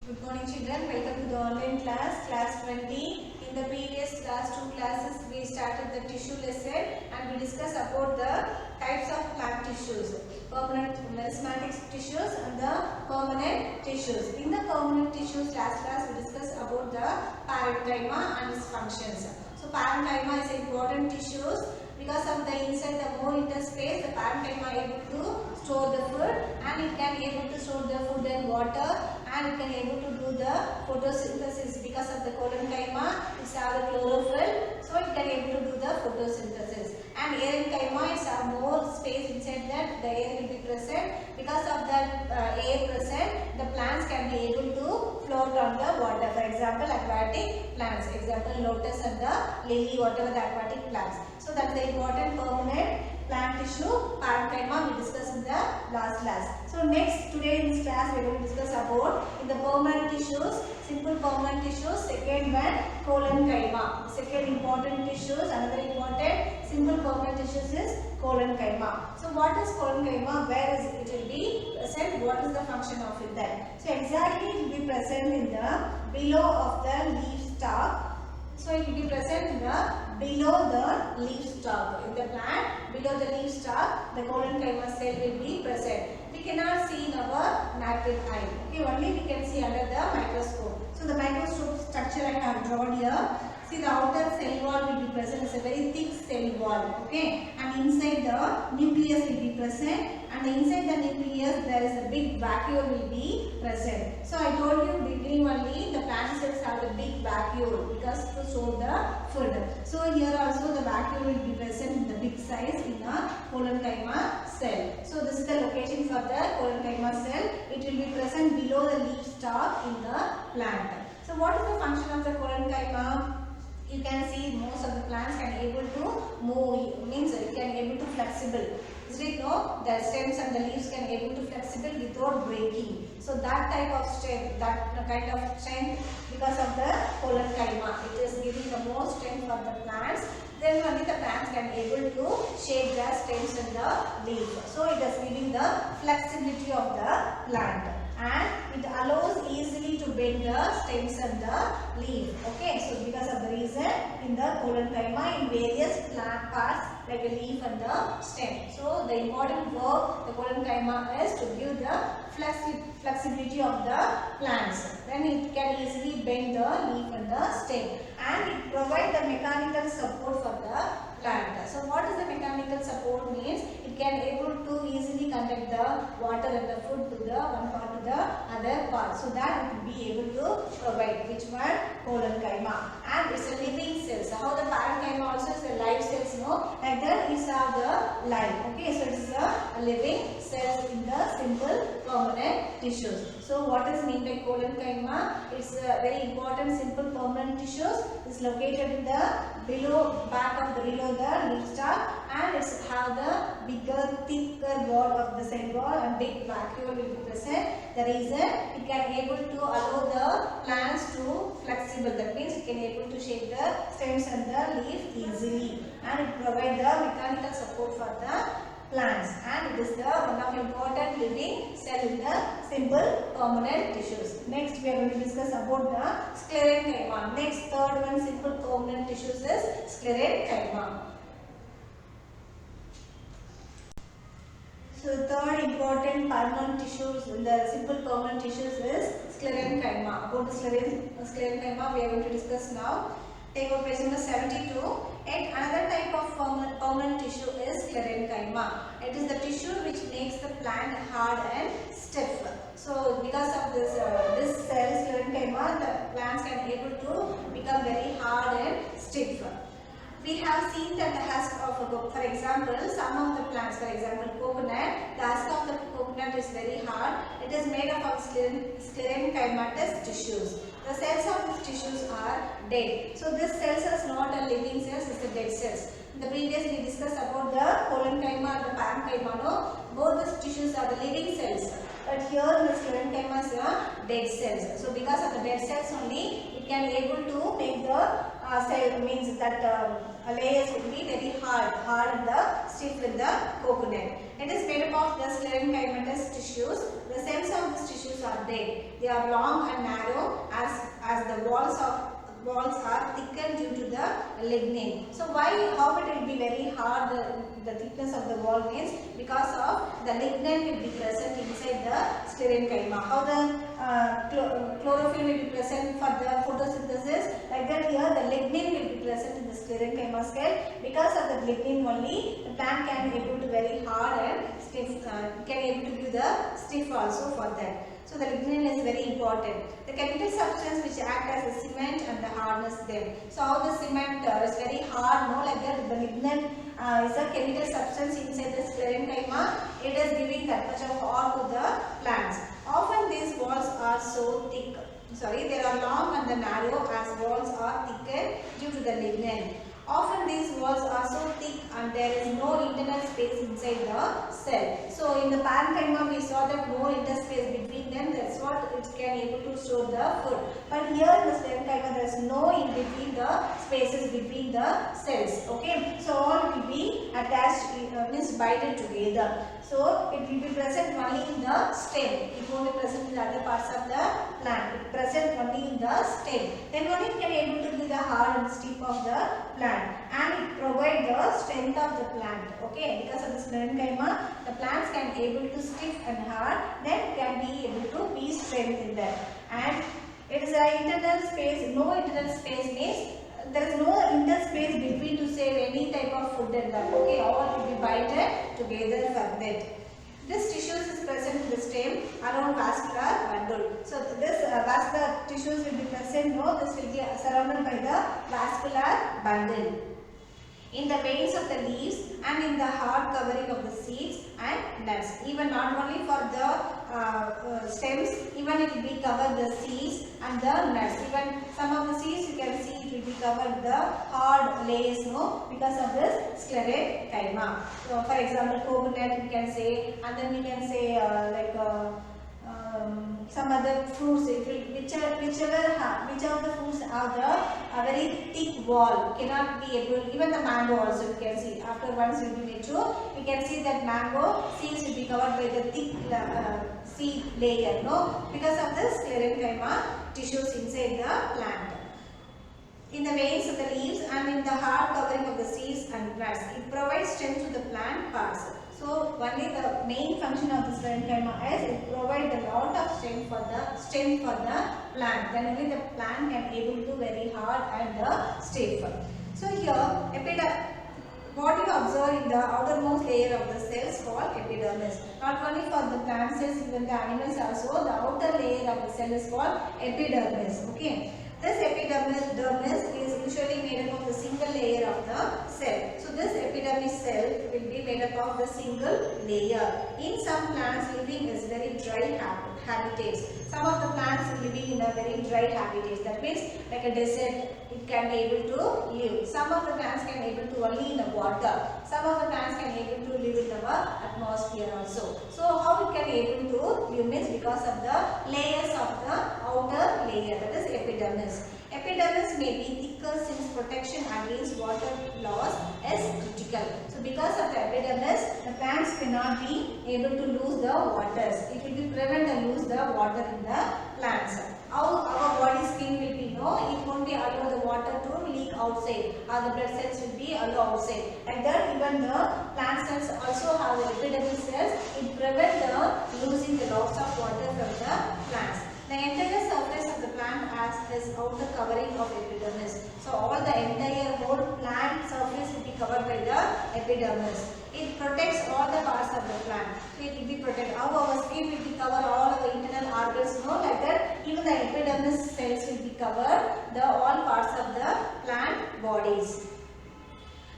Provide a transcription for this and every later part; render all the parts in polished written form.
Good morning children, welcome to the online class, class 20. In the previous class 2 classes we started the tissue lesson and we discussed about the types of plant tissues, permanent meristematic tissues and the permanent tissues. In the permanent tissues last class we discussed about the parenchyma and its functions. So parenchyma is important tissues. Because of the inside the more interspace, the parenchyma is able to store the food and it can able to store the food and water and it can able to do the photosynthesis. Because of the collenchyma, it's have the chlorophyll, so it can able to do the photosynthesis. And aerenchyma is have more space inside that the air will be present. Because of that air present, the plants can be able to float on the water. For example, aquatic plants, example lotus and the lily, whatever the aquatic plants. So that's the important permanent plant tissue parenchyma we discussed in the last class. So next today in this class we are going to discuss about in the permanent tissues, simple permanent tissues, second one collenchyma. Second important tissues, another important simple permanent tissues is collenchyma. So what is collenchyma? Where is it will be present? What is the function of it then? So exactly it will be present in the below of the leaf stalk. So it will be present in the below the leaf stalk. In the plant, below the leaf stalk, the collenchyma cell will be present. We cannot see in our naked eye. Okay, only we can see under the microscope. So the microscope structure I have drawn here. See the outer cell wall will be present. It's a very thick cell wall. Okay, and inside the nucleus will be present. And inside the nucleus there is a big vacuole will be present. So I told you beginning only the plant cells have a big vacuole because to store the food. So here also the vacuole will be present in the big size in a collenchyma cell. So this is the location for the collenchyma cell. It will be present below the leaf stalk in the plant. So what is the function of the collenchyma? You can see most of the plants can able to move, means it can able to flexible. Is it no? The stems and the leaves can able to flexible without breaking. So that type of strength, that kind of strength because of the collenchyma, it is giving the more strength for the plants. Then only the plants can able to shape their stems and the leaf. So it is giving the flexibility of the plant. And it allows easily to bend the stems and the leaf. Okay, so because of the reason in the collenchyma in various plant parts like a leaf and the stem. So the important work the collenchyma is to give the flexibility of the plants. Then it can easily bend the leaf and the stem. And it provides the mechanical support for the plant. So what is the mechanical support means? It can able to easily conduct the water and the food to the one part to the other part. So that it will be able to provide. Which one? Collenchyma. And it's a living cell. So how the parenchyma also is a live cells, no? Like that is the life. Okay, so it is a living cells in the simple permanent tissues. So what is mean by collenchyma? It's a very important simple permanent tissues. It's located in the below back of the below the leaf stalk and it's have the bigger thicker wall of the cell wall and big vacuole will be present. The reason it can able to allow the plants to flexible. That means it can able to shape the stems and the leaf easily and it provide the mechanical support for the plants and it is the one of important living cell in the simple permanent tissues. Next we are going to discuss about the sclerenchyma. Next third one simple permanent tissues is sclerenchyma. So the third important permanent tissues in the simple permanent tissues is sclerenchyma. About the sclerenchyma we are going to discuss now. Take out page number 72. And another type of permanent tissue is sclerenchyma. It is the tissue which makes the plant hard and stiff. So because of this cell sclerenchyma, the plants can able to become very hard and stiff. We have seen that the husk of a coconut, for example, some of the plants, for example, coconut, the husk of the coconut is very hard. It is made up of sclerenchymatous tissues. The cells of these tissues are dead. So this cells is not a living cells, it's the dead cells. In the previous we discussed about the collenchyma and the parenchyma. No? Both these tissues are the living cells. but here in the sclerenchyma is dead cells. So because of the dead cells only, it can able to make the cell, means that layers will be very hard and the stiff with the coconut. It is made up of the sclerenchymatous tissues. The cells of these tissues are dead. They are long and narrow as the walls are thickened due to the lignin. So how it will be very hard, the thickness of the wall means because of the lignin will be present inside the sclerenchyma. How the chlorophyll will be present for the photosynthesis, like that here the lignin will be present in the sclerenchyma cell. Because of the lignin only, the plant can able to very hard and stiff, can able to give the stiff also for that. So the lignin is very important. The chemical substance which act as a cement and the hardness them. So how the cement is very hard, no, like that the lignin is a chemical substance inside the sclerenchyma. It is giving that much of hard to the plants. Often these walls are so thick. They are long and the narrow as walls are thickened due to the lignin. Often these walls are so thick and there is no internal space inside the cell. So in the parenchyma we saw that no interspace between them, that's what it can able to store the food. But here in the sclerenchyma there is no in between the spaces between the cells. Okay, so all will be attached, means binded together. So it will be present only in the stem. It won't be present in the other parts of the plant. It present only in the stem. Then only it can able to be the hard and stiff of the plant, and it provide the strength of the plant. Okay, because of the sclerenchyma, the plants can able to stiff and hard, then can be able to be strength in that. And it is an internal space. No internal space means there is no interspace between to save any type of food and that. Okay, all will be binded together for that. This tissues is present in the stem around vascular bundle. So this vascular tissues will be present. No, this will be surrounded by the vascular bundle in the veins of the leaves and in the hard covering of the seeds and nuts. Even not only for the stems, even it will be covered the seeds and the nuts. Even some of the seeds you can see it will be covered the hard layers, no, because of this sclerenchyma. So for example, coconut we can say, and then we can say some other fruits, which of the fruits have a very thick wall, cannot be able, even the mango also you can see, after once it will be mature, we can see that mango seeds will be covered by the thick seed layer, no, because of the sclerenchyma tissues inside the plant. In the veins of the leaves and in the hard covering of the seeds and nuts, it provides strength to the plant parts. So only the main function of the sclerenchyma is it provides a lot of strength for the plant. Then only the plant can able to very hard and stiff. So here what you observe in the outermost layer of the cells called epidermis. Not only for the plant cells, even the animals also, the outer layer of the cell is called epidermis. Okay. This epidermis is usually made up of the single layer of the cell. So this epidermis cell will be made up of the single layer. In some plants, living is very dry habitats. Some of the plants living in a very dry habitats. That means like a desert, it can be able to live. Some of the plants can able to only in the water. Some of the plants can able to live in our atmosphere also. So how it can able to live means because of the layers of the outer layer, that is epidermis. Epidermis may be thicker since protection against water loss is critical. So because of the epidermis, the plants cannot be able to lose the waters. It will be prevent and lose the water in the plants. How our body skin will be, no, it won't be allow the water to leak outside, or the blood cells will be allow outside. Like that, even the plant cells also have the epidermis cells. It prevent the losing the loss of water from the plants. The entire surface of the plant has this outer covering of epidermis. So all the entire whole plant surface will be covered by the epidermis. It protects all the parts of the plant. So it will be protected. How our skin will be covered all of the internal organs, no, like that. Even the epidermis cells will be covered the all parts of the plant bodies.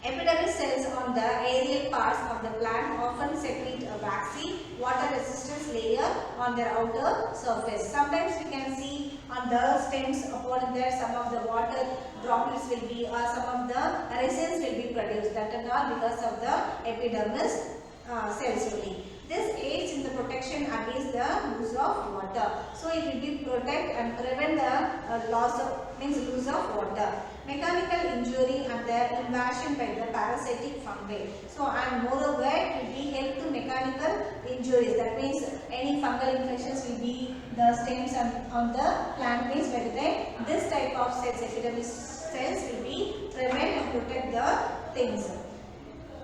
Epidermis cells on the aerial parts of the plant often secrete a waxy, water resistance layer on their outer surface. Sometimes we can see on the stems upon there some of the water droplets will be, or some of the resins will be produced. That is all because of the epidermis cells only. This aids in the a protection against the loss of water. So it will be protect and prevent the loss of water. Mechanical injury and the invasion by the parasitic fungi. So and moreover it will be help to mechanical injuries. That means any fungal infections will be the stems on the plant base. By the time this type of cells, epidermis cells will be prevent and protect the things.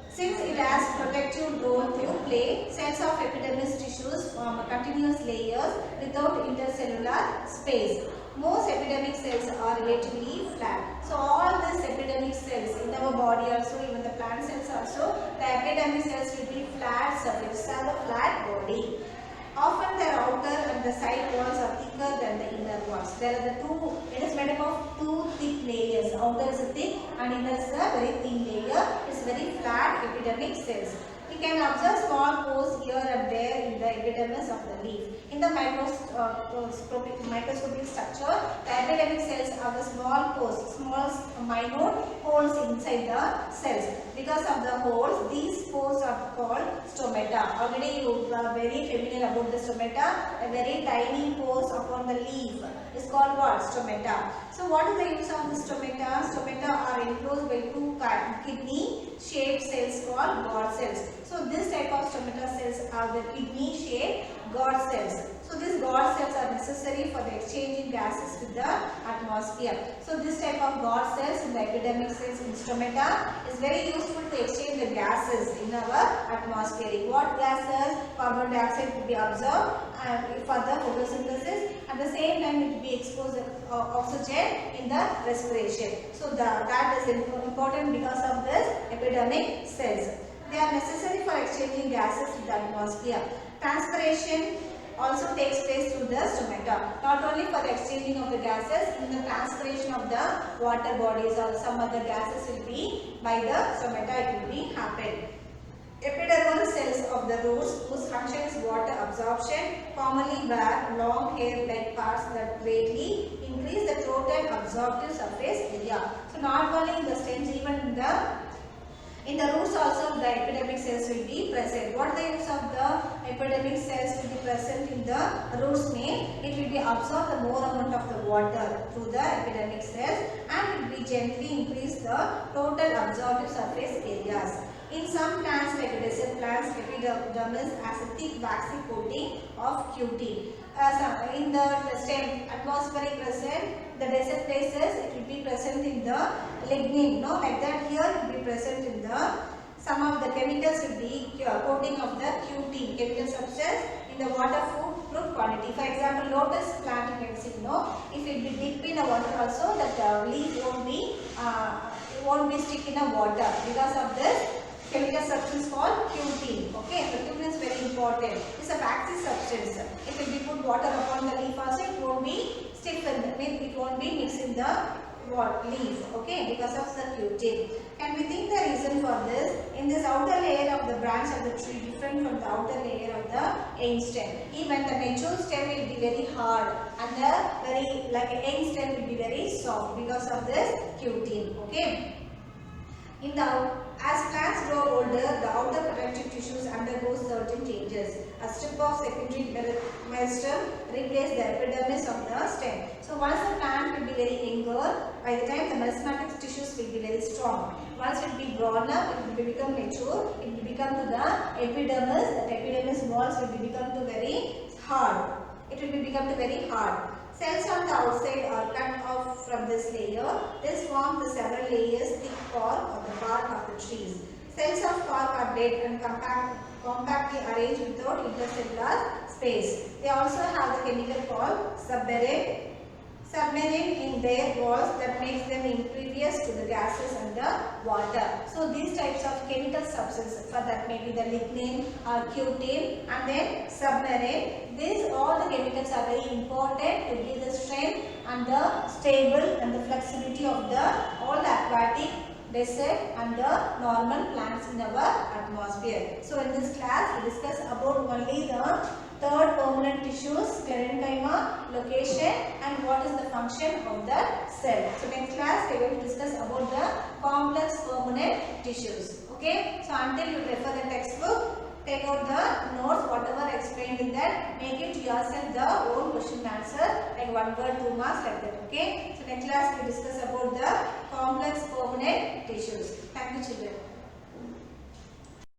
Since it has protective role to play, cells of epidermis tissues form continuous layers without intercellular space. Most epidermic cells are relatively flat. So all these epidermic cells in our body also, even the plant cells also, the epidermic cells will be flat surface, have a flat body. Often their outer and the side walls are thicker than the inner walls. There are the two, it is made up of two thick layers. Outer is thick and inner is a very thin layer. It is very flat epidermic cells. We can observe small pores here and there in the epidermis of the leaf. In the microscopic structure, the epidermic cells have the small pores, small minute holes inside the cells. Because of the holes, these pores are called stomata. Already you are very familiar about the stomata. A very tiny pores upon the leaf is called what? Stomata. So what is the use of the stomata? Stomata are enclosed by two kidney-shaped cells called God cells. So this type of stomata cells are the kidney-shaped God cells. So these God cells are necessary for the exchanging gases with the atmosphere. So this type of God cells in the epidermic cells in stomata is very useful to exchange the gases in our atmosphere. What gases? Carbon dioxide will be absorbed for the photosynthesis. At the same time it will be exposed oxygen in the respiration. So that is important because of this epidermic cells. They are necessary for exchanging gases with the atmosphere. Transpiration also takes place through the stomata. Not only for the exchanging of the gases, in the transpiration of the water bodies or some other gases will be by the stomata it will be happen. Epidermal cells of the roots whose function is water absorption commonly wear long hair-like parts that greatly increase the total absorptive surface area. So not only in the stems, even in the roots also the epidermic cells will be present. What the use of the epidermic cells will be present in the roots mean? It will be absorb the more amount of the water through the epidermic cells and it will gently increase the total absorptive surface areas. In some plants like desert plants, epidermis has a thick waxy coating of cutin. In the stem atmospheric present, the desert places it will be present in the lignin. No, like that here it will be present in the some of the chemicals will be coating of the cutin, chemical substance in the water fruit quantity. For example, lotus plant you can see. No, if it be dipped in the water also, that leaf won't be stick in the water because of this chemical substance called cutin. Okay, the cutin is very important. It's a waxy substance. If it be put water upon the leaf also, it won't be stiffened. It won't be mixed in the leaf. Okay, because of the cutin. Can we think the reason for this? In this outer layer of the branch of the tree different from the outer layer of the young stem. Even the mature stem will be very hard and the very like a young stem will be very soft because of this cutin. Okay. As plants grow older, the outer protective tissues undergo certain changes. A strip of secondary meristem replaces the epidermis of the stem. So once the plant will be very younger, by the time the meristematic tissues will be very strong. Once it will be grown up, it will become mature, it will become to the epidermis. The epidermis walls will be become to very hard. It will be become to very hard. Cells on the outside are cut off from this layer. This forms the several layers thick bark or the bark of the trees. Cells of bark are dead and compactly arranged without intercellular space. They also have the chemical called submarine in their walls that makes them impervious to the gases and the water. So these types of chemical substances, for that may be the lignin or cutin and then submarine. These all the chemicals are very important to give the strength and the stable and the flexibility of the all the aquatic, desert and the normal plants in our atmosphere. So in this class we discuss about only the third permanent tissues, parenchyma, location and what is the function of the cell. So next class we are going to discuss about the complex permanent tissues. Okay. So until you refer the textbook, take out the notes whatever explained in that. Make it yourself the own question answer like 1 word 2 marks like that. Okay. So next class we discuss about the complex permanent tissues. Thank you children.